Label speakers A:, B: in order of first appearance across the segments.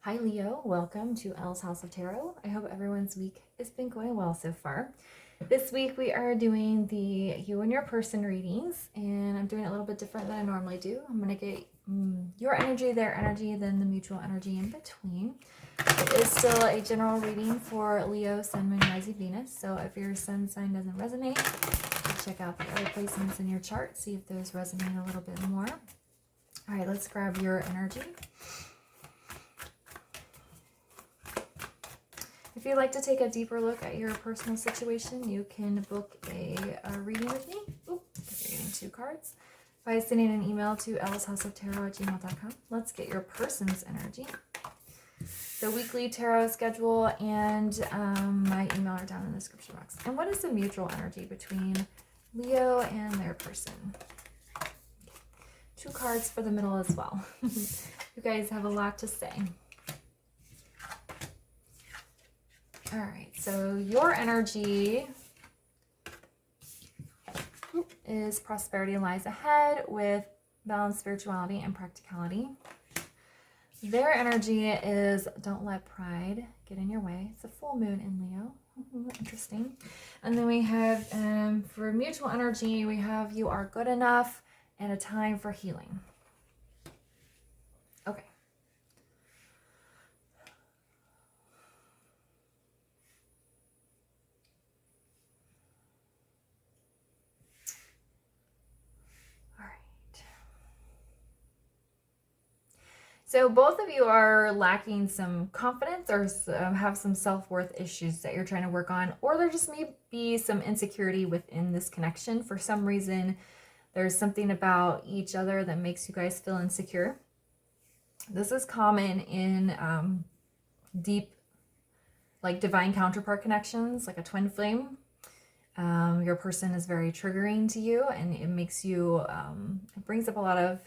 A: Hi Leo, welcome to Elle's House of Tarot. I hope everyone's week has been going well so far. This week we are doing the you and your person readings, and I'm doing it a little bit different than I normally do. I'm going to get your energy, their energy, then the mutual energy in between. It is still a general reading for Leo, Sun, Moon, Rising, Venus, so if your sun sign doesn't resonate, check out the other placements in your chart, see if those resonate a little bit more. All right, let's grab your energy. If you'd like to take a deeper look at your personal situation, you can book a reading with me. You're getting 2 cards by sending an email to ellshouseoftarot@gmail.com. Let's get your person's energy. The weekly tarot schedule and my email are down in the description box. And what is the mutual energy between Leo and their person? 2 cards for the middle as well. You guys have a lot to say. All right, so your energy is prosperity lies ahead with balance, spirituality, and practicality. Their energy is don't let pride get in your way. It's a full moon in Leo. Interesting. And then we have, for mutual energy, we have you are good enough and a time for healing. Okay. So both of you are lacking some confidence or have some self-worth issues that you're trying to work on, or there just may be some insecurity within this connection. For some reason, there's something about each other that makes you guys feel insecure. This is common in deep, like divine counterpart connections, like a twin flame. Your person is very triggering to you, and it makes you, it brings up a lot of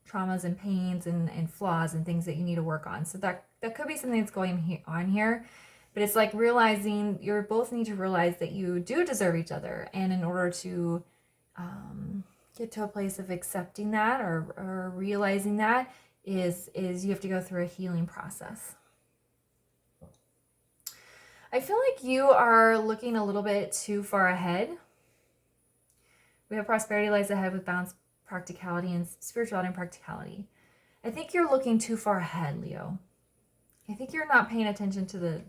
A: traumas and pains and flaws and things that you need to work on. So that could be something that's going on here, but it's like realizing you both need to realize that you do deserve each other, and in order to get to a place of accepting that or realizing that is you have to go through a healing process. I feel like you are looking a little bit too far ahead. We have prosperity lies ahead with balance, practicality, and spirituality and practicality. I think you're looking too far ahead, Leo. I think you're not paying attention to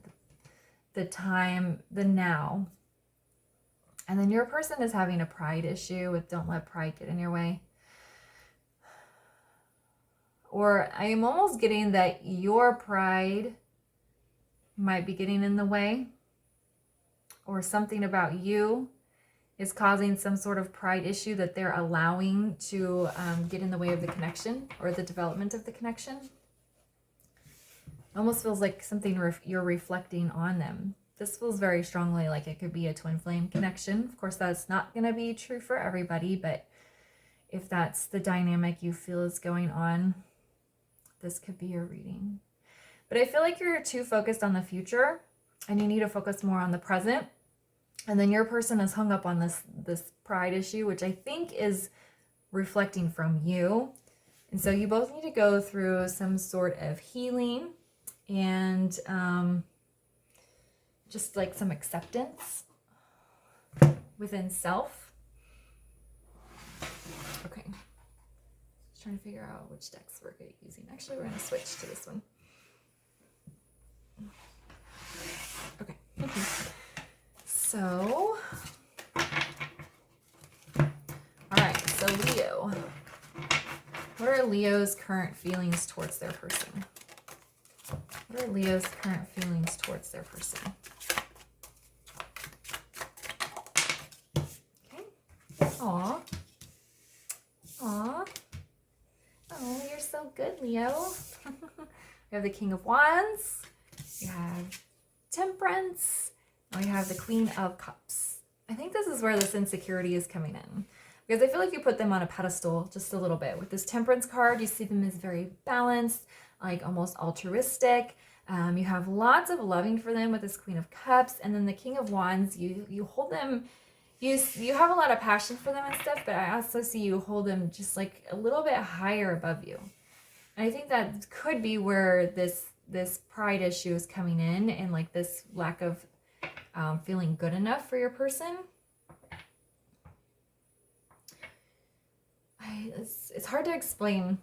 A: the time, the now. And then your person is having a pride issue with don't let pride get in your way. Or I am almost getting that your pride might be getting in the way, or something about you is causing some sort of pride issue that they're allowing to get in the way of the connection or the development of the connection. It almost feels like something you're reflecting on them. This feels very strongly like it could be a twin flame connection. Of course, that's not going to be true for everybody, but if that's the dynamic you feel is going on, this could be your reading. But I feel like you're too focused on the future and you need to focus more on the present. And then your person is hung up on this pride issue, which I think is reflecting from you. And so you both need to go through some sort of healing and just like some acceptance within self. Okay. Just trying to figure out which decks we're using. Actually, we're going to switch to this one. Okay. So, all right, so Leo, what are Leo's current feelings towards their person? What are Leo's current feelings towards their person? Okay. Aw. Aw. Oh, you're so good, Leo. We have the King of Wands. We have Temperance. And we have the Queen of Cups. I think this is where this insecurity is coming in, because I feel like you put them on a pedestal just a little bit. With this Temperance card, you see them as very balanced, like almost altruistic. You have lots of loving for them with this Queen of Cups. And then the King of Wands, you hold them, you have a lot of passion for them and stuff, but I also see you hold them just like a little bit higher above you. And I think that could be where this this pride issue is coming in, and like this lack of feeling good enough for your person. It's hard to explain.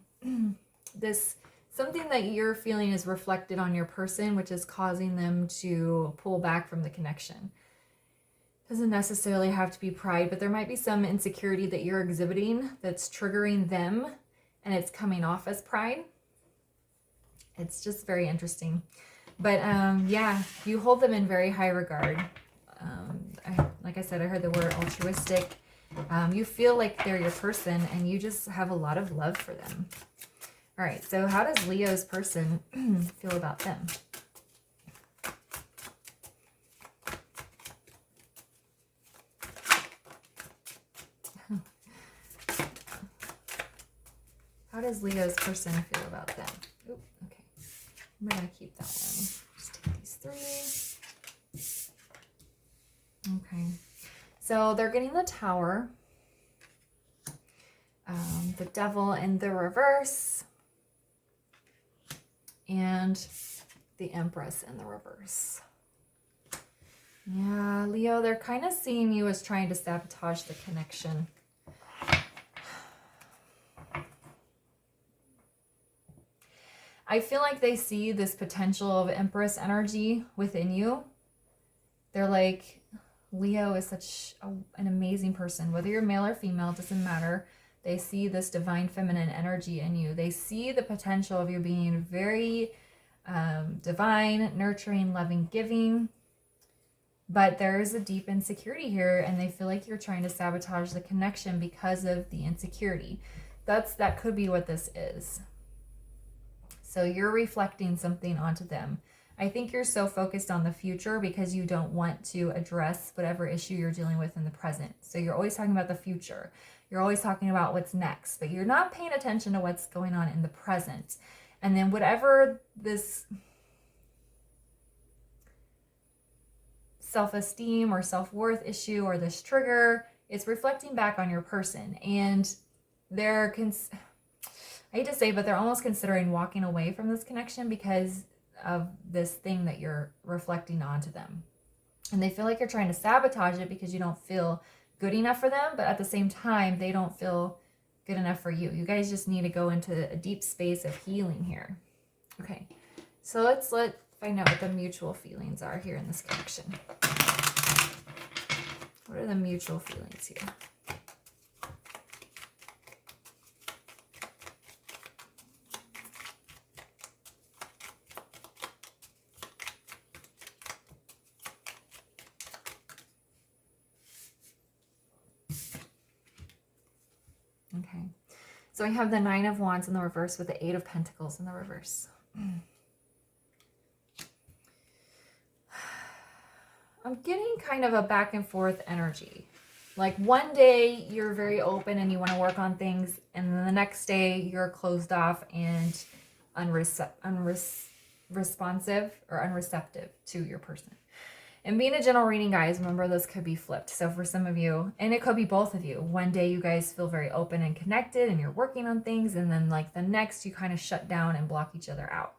A: This something that you're feeling is reflected on your person, which is causing them to pull back from the connection. Doesn't necessarily have to be pride, but there might be some insecurity that you're exhibiting that's triggering them, and it's coming off as pride. It's just very interesting. But yeah, you hold them in very high regard. Like I said, I heard the word altruistic. You feel like they're your person, and you just have a lot of love for them. All right, so how does Leo's person feel about them? How does Leo's person feel about them? Oop, okay. I'm going to keep that one. Just take these 3. Okay. So they're getting the Tower, the Devil in the reverse, and the Empress in the reverse. Yeah, Leo, they're kind of seeing you as trying to sabotage the connection. I feel like they see this potential of Empress energy within you. They're like, Leo is such an amazing person. Whether you're male or female, doesn't matter. They see this divine feminine energy in you. They see the potential of you being very divine, nurturing, loving, giving. But there is a deep insecurity here, and they feel like you're trying to sabotage the connection because of the insecurity. That could be what this is. So you're reflecting something onto them. I think you're so focused on the future because you don't want to address whatever issue you're dealing with in the present. So you're always talking about the future. You're always talking about what's next, but you're not paying attention to what's going on in the present. And then whatever this self-esteem or self-worth issue or this trigger, it's reflecting back on your person. And they're, I hate to say, but they're almost considering walking away from this connection because of this thing that you're reflecting onto them. And they feel like you're trying to sabotage it because you don't feel good enough for them, but at the same time, they don't feel good enough for you. You guys just need to go into a deep space of healing here. Okay, so let's find out what the mutual feelings are here in this connection. What are the mutual feelings here? Okay, so I have the 9 of Wands in the reverse with the 8 of Pentacles in the reverse. I'm getting kind of a back and forth energy. Like one day you're very open and you want to work on things, and then the next day you're closed off and unresponsive or unreceptive to your person. And being a general reading, guys, remember this could be flipped. So for some of you, and it could be both of you, one day you guys feel very open and connected and you're working on things, and then like the next you kind of shut down and block each other out.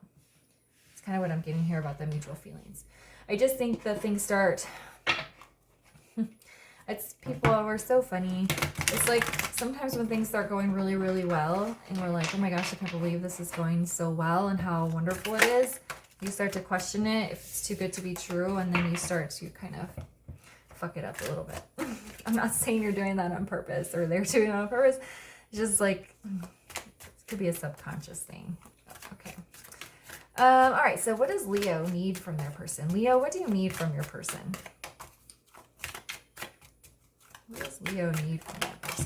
A: It's kind of what I'm getting here about the mutual feelings. I just think that things start, people are so funny. It's like sometimes when things start going really, really well and we're like, oh my gosh, I can't believe this is going so well and how wonderful it is. You start to question it if it's too good to be true, and then you start to kind of fuck it up a little bit. I'm not saying you're doing that on purpose or they're doing it on purpose. It's just like, it could be a subconscious thing. Okay. All right, so what does Leo need from their person? Leo, what do you need from your person? What does Leo need from their person?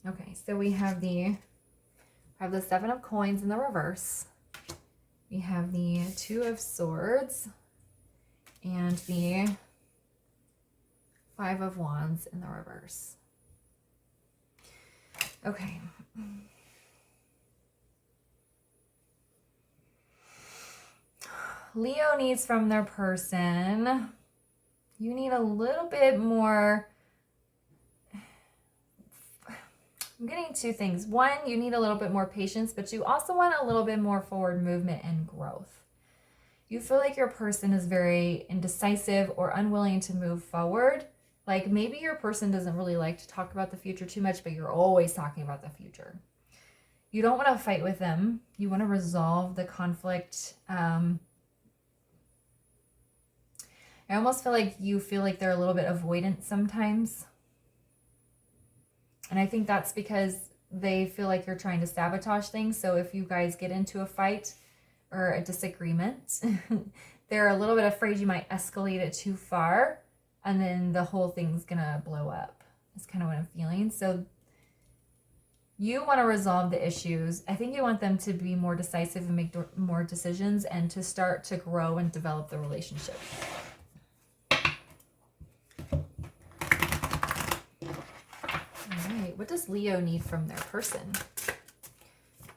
A: Okay, so we have the 7 of Coins in the reverse. We have the 2 of Swords and the 5 of Wands in the reverse. Okay. Leo needs from their person, you need a little bit more. I'm getting two things. One, you need a little bit more patience, but you also want a little bit more forward movement and growth. You feel like your person is very indecisive or unwilling to move forward. Like maybe your person doesn't really like to talk about the future too much, but you're always talking about the future. You don't want to fight with them. You want to resolve the conflict. I almost feel like they're a little bit avoidant sometimes. And I think that's because they feel like you're trying to sabotage things. So if you guys get into a fight or a disagreement, they're a little bit afraid you might escalate it too far and then the whole thing's gonna blow up. That's kind of what I'm feeling. So you want to resolve the issues. I think you want them to be more decisive and make more decisions and to start to grow and develop the relationship. All right, what does Leo need from their person?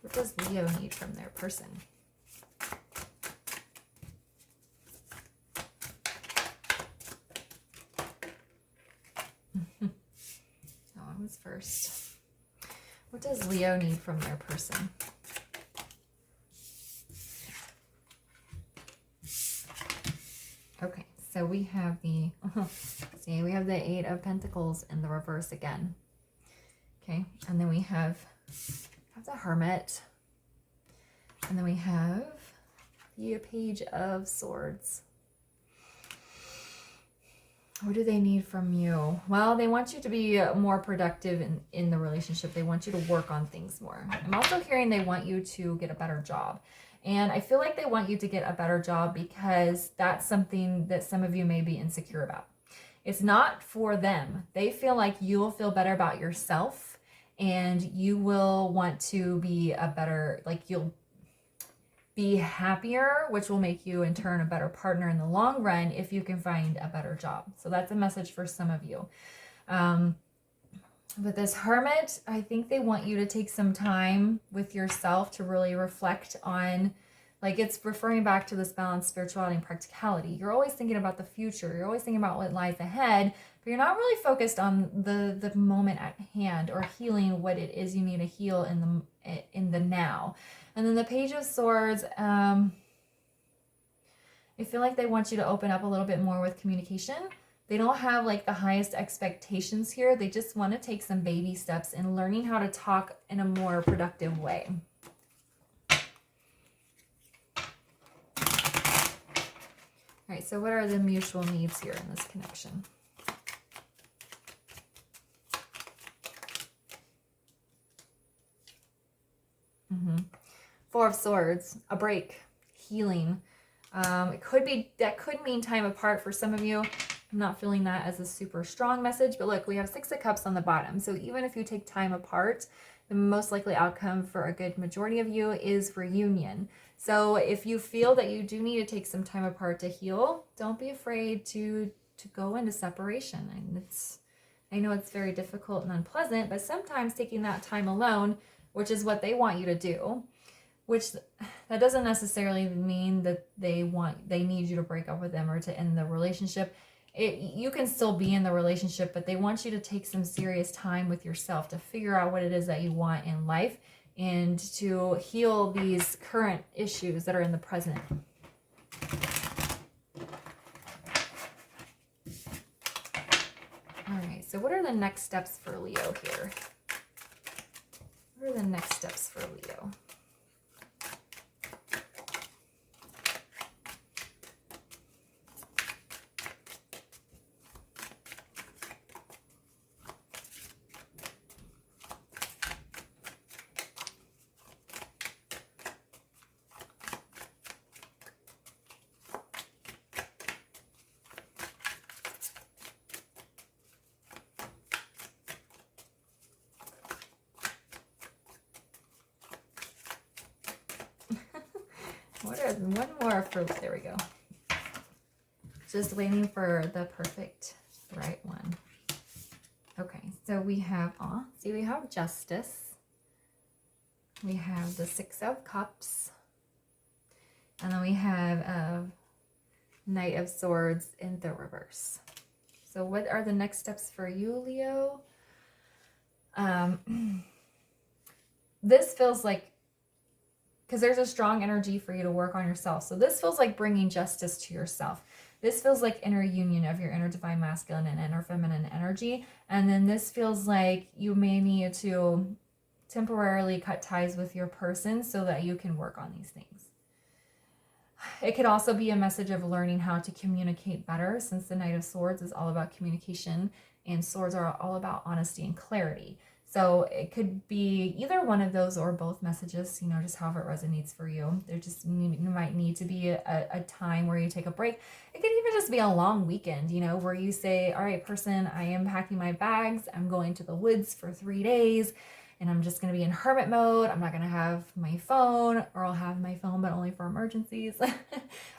A: What does Leo need from their person? That one was first. What does Leo need from their person? Okay, so we have the, see, we have the Eight of Pentacles in the reverse again. Okay, and then we have the Hermit. And then we have the Page of Swords. What do they need from you? Well, they want you to be more productive in the relationship. They want you to work on things more. I'm also hearing they want you to get a better job. And I feel like they want you to get a better job because that's something that some of you may be insecure about. It's not for them. They feel like you'll feel better about yourself and you will want to be a better, like you'll be happier, which will make you in turn a better partner in the long run if you can find a better job. So that's a message for some of you. With this Hermit, I think they want you to take some time with yourself to really reflect on, like it's referring back to this balance, spirituality, and practicality. You're always thinking about the future. You're always thinking about what lies ahead, but you're not really focused on the moment at hand or healing what it is you need to heal in the now. And then the Page of Swords, I feel like they want you to open up a little bit more with communication. They don't have like the highest expectations here. They just want to take some baby steps in learning how to talk in a more productive way. All right, so what are the mutual needs here in this connection? Four of Swords, a break, healing. It could be, that could mean time apart for some of you. I'm not feeling that as a super strong message, but look, we have Six of Cups on the bottom. So even if you take time apart, the most likely outcome for a good majority of you is reunion. So if you feel that you do need to take some time apart to heal, don't be afraid to go into separation. And I know it's very difficult and unpleasant, but sometimes taking that time alone, which is what they want you to do, which that doesn't necessarily mean that they need you to break up with them or to end the relationship. You can still be in the relationship, but they want you to take some serious time with yourself to figure out what it is that you want in life and to heal these current issues that are in the present. All right, so what are the next steps for Leo here? What are the next steps for Leo? One more for, there we go. Just waiting for the perfect right one. Okay, so we have, we have Justice. We have the Six of Cups. And then we have Knight of Swords in the reverse. So what are the next steps for you, Leo? This feels like, because there's a strong energy for you to work on yourself. So this feels like bringing justice to yourself. This feels like inner union of your inner divine masculine and inner feminine energy. And then this feels like you may need to temporarily cut ties with your person so that you can work on these things. It could also be a message of learning how to communicate better, since the Knight of Swords is all about communication and swords are all about honesty and clarity. So it could be either one of those or both messages, you know, just however it resonates for you. There just might need to be a time where you take a break. It could even just be a long weekend, you know, where you say, all right, person, I am packing my bags. I'm going to the woods for 3 days and I'm just going to be in hermit mode. I'm not going to have my phone, or I'll have my phone, but only for emergencies.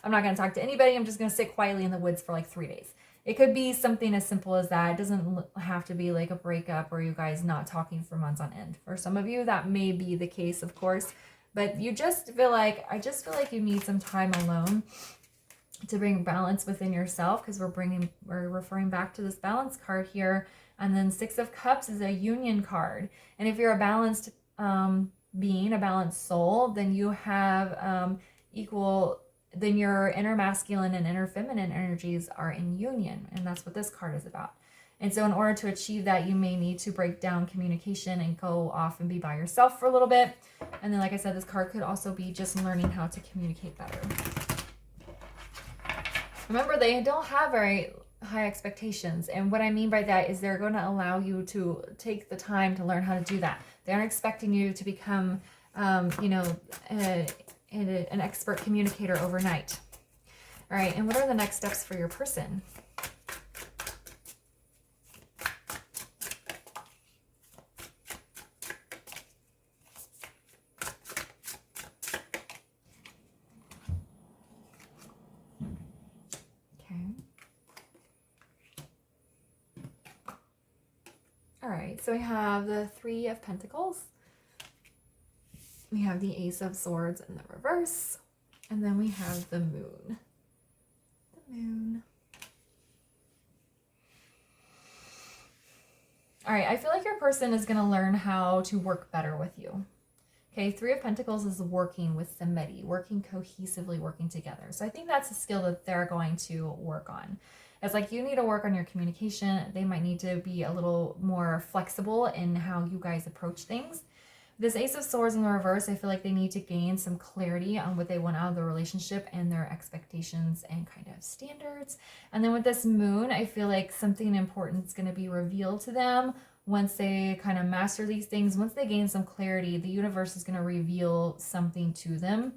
A: I'm not going to talk to anybody. I'm just going to sit quietly in the woods for like 3 days. It could be something as simple as that. It doesn't have to be like a breakup or you guys not talking for months on end. For some of you, that may be the case, of course, but you just feel like, I just feel like you need some time alone to bring balance within yourself, because we're referring back to this balance card here. And then 6 of Cups is a union card. And if you're a balanced being, a balanced soul, then you have then your inner masculine and inner feminine energies are in union. And that's what this card is about. And so in order to achieve that, you may need to break down communication and go off and be by yourself for a little bit. And then, like I said, this card could also be just learning how to communicate better. Remember, they don't have very high expectations. And what I mean by that is they're going to allow you to take the time to learn how to do that. They aren't expecting you to become, an expert communicator overnight. All right, and what are the next steps for your person? Okay. All right, so we have the 3 of Pentacles. We have the Ace of Swords in the reverse. And then we have the Moon. The Moon. All right, I feel like your person is going to learn how to work better with you. Okay, 3 of Pentacles is working with somebody, working cohesively, working together. So I think that's a skill that they're going to work on. It's like you need to work on your communication. They might need to be a little more flexible in how you guys approach things. This Ace of Swords in the reverse, I feel like they need to gain some clarity on what they want out of the relationship and their expectations and kind of standards. And then with this Moon, I feel like something important is going to be revealed to them once they kind of master these things. Once they gain some clarity, the universe is going to reveal something to them.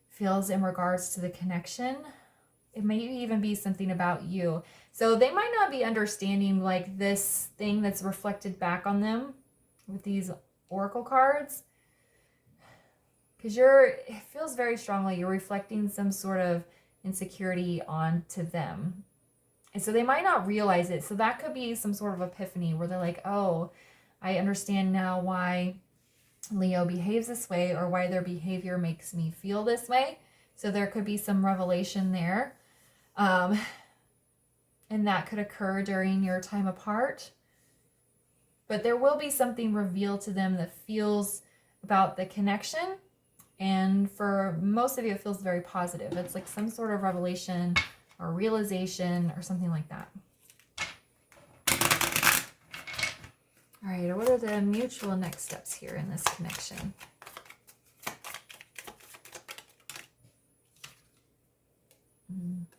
A: Feels in regards to the connection. It may even be something about you. So they might not be understanding like this thing that's reflected back on them with these Oracle cards, because it feels very strongly you're reflecting some sort of insecurity onto them, and so they might not realize it. So that could be some sort of epiphany where they're like, oh, I understand now why Leo behaves this way, or why their behavior makes me feel this way. So there could be some revelation there, and that could occur during your time apart. But there will be something revealed to them that feels about the connection. And for most of you, it feels very positive. It's like some sort of revelation or realization or something like that. All right, what are the mutual next steps here in this connection?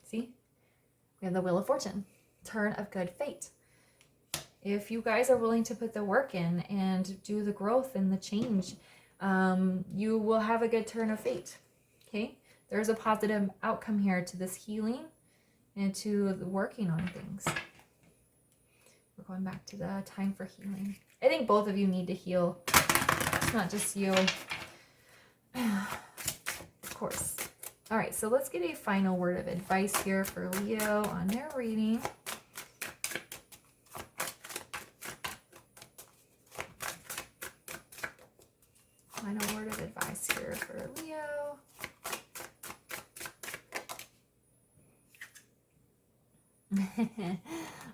A: See? We have the Wheel of Fortune, Turn of Good Fate. If you guys are willing to put the work in and do the growth and the change, you will have a good turn of fate. Okay? There's a positive outcome here to this healing and to the working on things. We're going back to the time for healing. I think both of you need to heal. It's not just you. Of course. All right, so let's get a final word of advice here for Leo on their reading. Final word of advice here for Leo.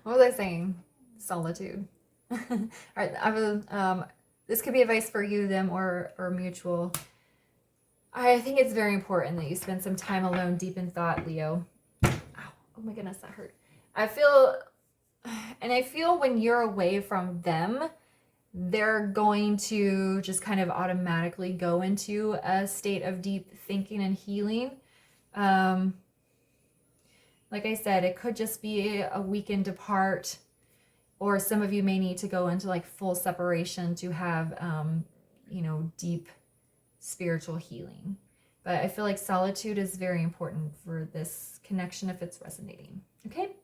A: What was I saying? Solitude. All right. This could be advice for you, them, or mutual. I think it's very important that you spend some time alone, deep in thought, Leo. Ow. Oh my goodness, that hurt. I feel when you're away from them, they're going to just kind of automatically go into a state of deep thinking and healing. Like I said, it could just be a weekend apart, or some of you may need to go into like full separation to have, deep spiritual healing. But I feel like solitude is very important for this connection if it's resonating. Okay.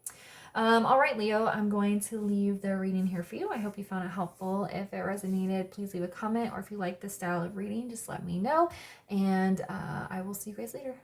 A: All right, Leo, I'm going to leave the reading here for you. I hope you found it helpful. If it resonated, please leave a comment, or if you like this style of reading, just let me know. And I will see you guys later.